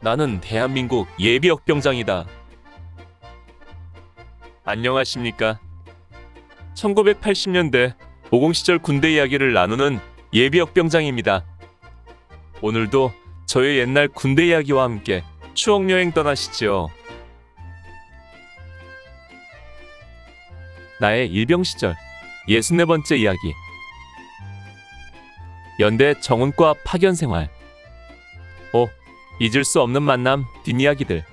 나는 대한민국 예비역병장이다. 안녕하십니까? 1980년대 모공시절 군대 이야기를 나누는 예비역병장입니다. 오늘도 저의 옛날 군대 이야기와 함께 추억여행 떠나시지요. 나의 일병시절 64번째 이야기. 연대 정훈과 파견생활. 잊을 수 없는 만남 뒷이야기들.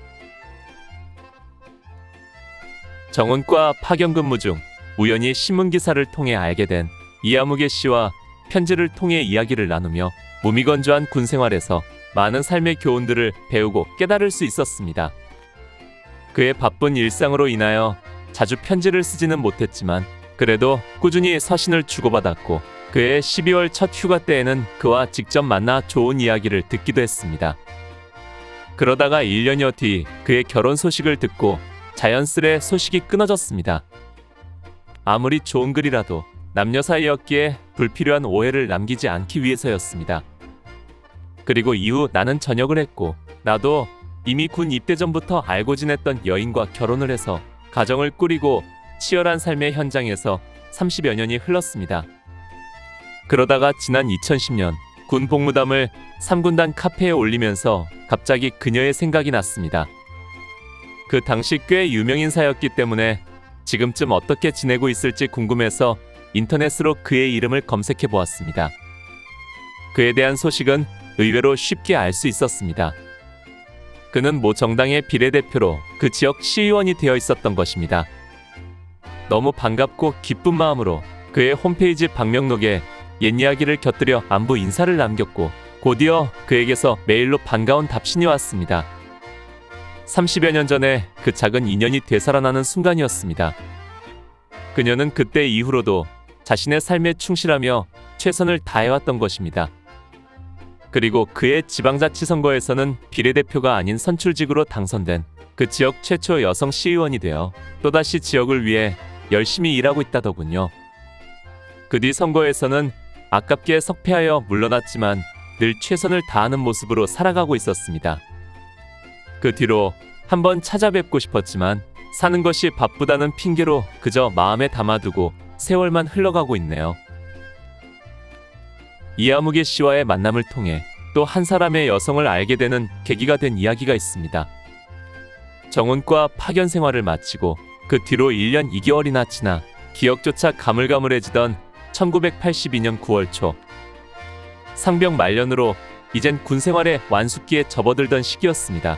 정훈과 파견 근무 중 우연히 신문기사를 통해 알게 된 이아무개 씨와 편지를 통해 이야기를 나누며 무미건조한 군생활에서 많은 삶의 교훈들을 배우고 깨달을 수 있었습니다. 그의 바쁜 일상으로 인하여 자주 편지를 쓰지는 못했지만 그래도 꾸준히 서신을 주고받았고 그의 12월 첫 휴가 때에는 그와 직접 만나 좋은 이야기를 듣기도 했습니다. 그러다가 1년여 뒤 그의 결혼 소식을 듣고 자연스레 소식이 끊어졌습니다. 아무리 좋은 글이라도 남녀 사이였기에 불필요한 오해를 남기지 않기 위해서였습니다. 그리고 이후 나는 전역을 했고 나도 이미 군 입대 전부터 알고 지냈던 여인과 결혼을 해서 가정을 꾸리고 치열한 삶의 현장에서 30여 년이 흘렀습니다. 그러다가 지난 2010년 군 복무담을 3군단 카페에 올리면서 갑자기 그녀의 생각이 났습니다. 그 당시 꽤 유명인사였기 때문에 지금쯤 어떻게 지내고 있을지 궁금해서 인터넷으로 그의 이름을 검색해 보았습니다. 그에 대한 소식은 의외로 쉽게 알 수 있었습니다. 그는 모 정당의 비례대표로 그 지역 시의원이 되어 있었던 것입니다. 너무 반갑고 기쁜 마음으로 그의 홈페이지 방명록에 옛 이야기를 곁들여 안부 인사를 남겼고 곧이어 그에게서 메일로 반가운 답신이 왔습니다. 30여 년 전에 그 작은 인연이 되살아나는 순간이었습니다. 그녀는 그때 이후로도 자신의 삶에 충실하며 최선을 다해왔던 것입니다. 그리고 그의 지방자치선거에서는 비례대표가 아닌 선출직으로 당선된 그 지역 최초 여성 시의원이 되어 또다시 지역을 위해 열심히 일하고 있다더군요. 그 뒤 선거에서는 아깝게 석패하여 물러났지만 늘 최선을 다하는 모습으로 살아가고 있었습니다. 그 뒤로 한번 찾아뵙고 싶었지만 사는 것이 바쁘다는 핑계로 그저 마음에 담아두고 세월만 흘러가고 있네요. 이아무개 씨와의 만남을 통해 또 한 사람의 여성을 알게 되는 계기가 된 이야기가 있습니다. 정훈과 파견 생활을 마치고 그 뒤로 1년 2개월이나 지나 기억조차 가물가물해지던 1982년 9월 초 상병 말년으로 이젠 군생활의 완숙기에 접어들던 시기였습니다.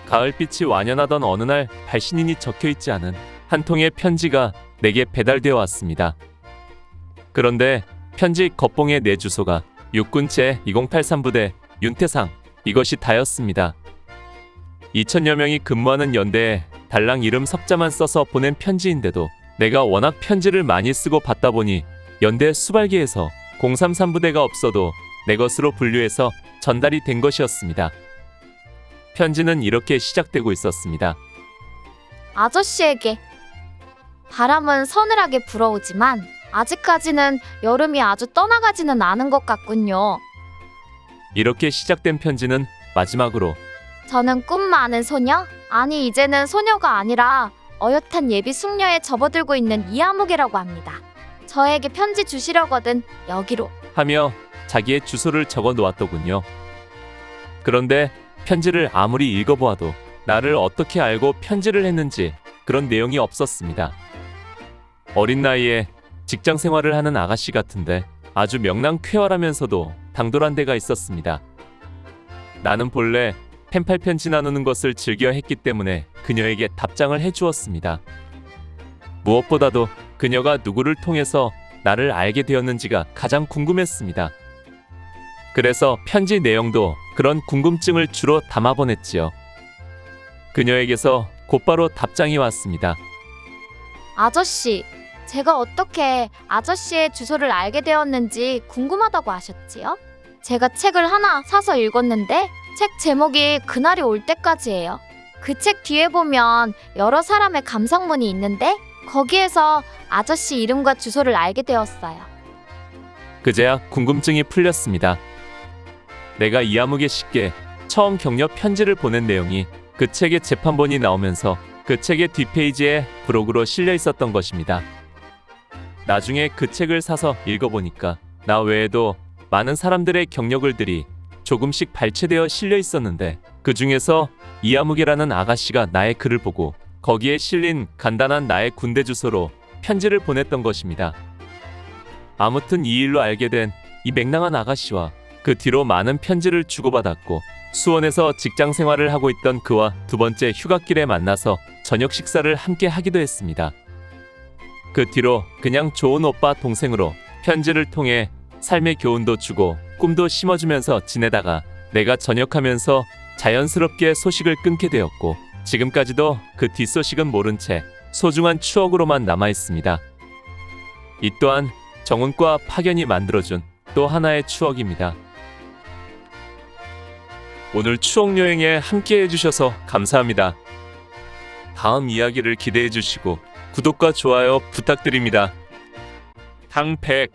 가을빛이 완연하던 어느 날 발신인이 적혀있지 않은 한 통의 편지가 내게 배달되어 왔습니다. 그런데 편지 겉봉의 내 주소가 육군 제2083부대 윤태상, 이것이 다였습니다. 2000여 명이 근무하는 연대에 달랑 이름 석자만 써서 보낸 편지인데도 내가 워낙 편지를 많이 쓰고 받다 보니 연대 수발기에서 033부대가 없어도 내 것으로 분류해서 전달이 된 것이었습니다. 편지는 이렇게 시작되고 있었습니다. 아저씨에게. 바람은 서늘하게 불어오지만 아직까지는 여름이 아주 떠나가지는 않은 것 같군요. 이렇게 시작된 편지는 마지막으로 저는 꿈 많은 소녀? 아니 이제는 소녀가 아니라 어엿한 예비 숙녀에 접어들고 있는 이아무개라고 합니다. 저에게 편지 주시려거든 여기로 하며 자기의 주소를 적어 놓았더군요. 그런데 편지를 아무리 읽어보아도 나를 어떻게 알고 편지를 했는지 그런 내용이 없었습니다. 어린 나이에 직장 생활을 하는 아가씨 같은데 아주 명랑쾌활하면서도 당돌한 데가 있었습니다. 나는 본래 펜팔 편지 나누는 것을 즐겨 했기 때문에 그녀에게 답장을 해주었습니다. 무엇보다도 그녀가 누구를 통해서 나를 알게 되었는지가 가장 궁금했습니다. 그래서 편지 내용도 그런 궁금증을 주로 담아 보냈지요. 그녀에게서 곧바로 답장이 왔습니다. 아저씨, 제가 어떻게 아저씨의 주소를 알게 되었는지 궁금하다고 하셨지요? 제가 책을 하나 사서 읽었는데 책 제목이 그날이 올 때까지예요. 그 책 뒤에 보면 여러 사람의 감상문이 있는데 거기에서 아저씨 이름과 주소를 알게 되었어요. 그제야 궁금증이 풀렸습니다. 내가 이아무개 씨께 처음 격려 편지를 보낸 내용이 그 책의 재판본이 나오면서 그 책의 뒷페이지에 브록으로 실려 있었던 것입니다. 나중에 그 책을 사서 읽어보니까 나 외에도 많은 사람들의 경력글들이 조금씩 발췌되어 실려 있었는데 그 중에서 이아무개라는 아가씨가 나의 글을 보고 거기에 실린 간단한 나의 군대 주소로 편지를 보냈던 것입니다. 아무튼 이 일로 알게 된 이 맹랑한 아가씨와 그 뒤로 많은 편지를 주고받았고 수원에서 직장 생활을 하고 있던 그와 두 번째 휴가길에 만나서 저녁 식사를 함께 하기도 했습니다. 그 뒤로 그냥 좋은 오빠 동생으로 편지를 통해 삶의 교훈도 주고 꿈도 심어주면서 지내다가 내가 전역하면서 자연스럽게 소식을 끊게 되었고 지금까지도 그 뒷소식은 모른 채 소중한 추억으로만 남아있습니다. 이 또한 정훈과 파견이 만들어준 또 하나의 추억입니다. 오늘 추억여행에 함께 해주셔서 감사합니다. 다음 이야기를 기대해주시고 구독과 좋아요 부탁드립니다. 탕백